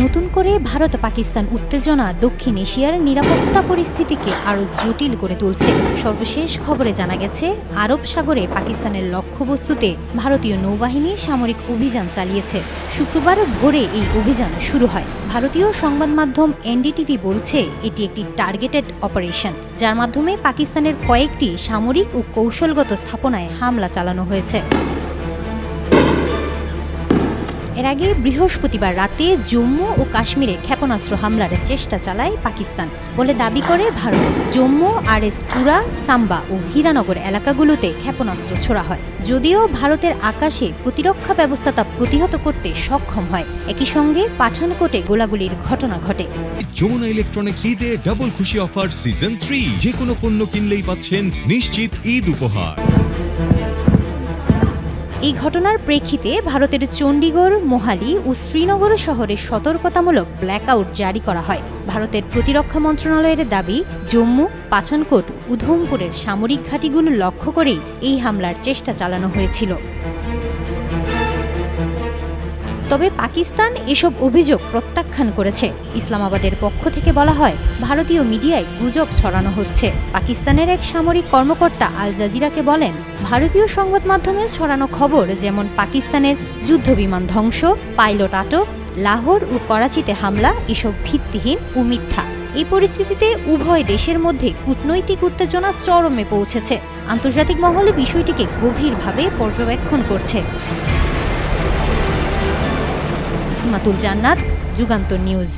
নতুন করে ভারত পাকিস্তান উত্তেজনা দক্ষিণ এশিয়ার নিরাপত্তা পরিস্থিতিকে আরও জটিল করে তুলছে। সর্বশেষ খবরে জানা গেছে, আরব সাগরে পাকিস্তানের লক্ষ্যবস্তুতে ভারতীয় নৌবাহিনী সামরিক অভিযান চালিয়েছে। শুক্রবার ভোরে এই অভিযান শুরু হয়। ভারতীয় সংবাদ মাধ্যম এনডিটিভি বলছে, এটি একটি টার্গেটেড অপারেশন, যার মাধ্যমে পাকিস্তানের কয়েকটি সামরিক ও কৌশলগত স্থাপনায় হামলা চালানো হয়েছে। এর আগে বৃহস্পতিবার রাতে জম্মু ও কাশ্মীরে ক্ষেপণাস্ত্র হামলার চেষ্টা চালায় পাকিস্তান বলে দাবি করে ভারত। জম্মু, পুরা, সাম্বা ও হীরানগর এলাকাগুলোতে ক্ষেপণাস্ত্র ছোড়া হয়। যদিও ভারতের আকাশে প্রতিরক্ষা ব্যবস্থা তা প্রতিহত করতে সক্ষম হয়। একই সঙ্গে পাঠানকোটে গোলাগুলির ঘটনা ঘটে। যমুনা ইলেকট্রনিক্স ঈদে ডাবল খুশি অফার সিজন 3, যে কোনো পণ্য কিনলেই পাচ্ছেন নিশ্চিত ঈদ উপহার। এই ঘটনার প্রেক্ষিতে ভারতের চণ্ডীগড়, মোহালি ও শ্রীনগর শহরে সতর্কতামূলক ব্ল্যাকআউট জারি করা হয়। ভারতের প্রতিরক্ষা মন্ত্রণালয়ের দাবি, জম্মু, পাঠানকোট, উধমপুরের সামরিক ঘাঁটিগুলো লক্ষ্য করেই এই হামলার চেষ্টা চালানো হয়েছিল। তবে পাকিস্তান এসব অভিযোগ প্রত্যাখ্যান করেছে। ইসলামাবাদের পক্ষ থেকে বলা হয়, ভারতীয় মিডিয়ায় গুজব ছড়ানো হচ্ছে। পাকিস্তানের এক সামরিক কর্মকর্তা আল জাজিরাকে বলেন, ভারতীয় সংবাদ মাধ্যমে ছড়ানো খবর, যেমন পাকিস্তানের যুদ্ধবিমান ধ্বংস, পাইলট আটক, লাহোর ও করাচিতে হামলা, এসব ভিত্তিহীন ও মিথ্যা। এই পরিস্থিতিতে উভয় দেশের মধ্যে কূটনৈতিক উত্তেজনা চরমে পৌঁছেছে। আন্তর্জাতিক মহলে বিষয়টিকে গভীরভাবে পর্যবেক্ষণ করছে। মাতুল জান্নাত, যুগান্তর নিউজ।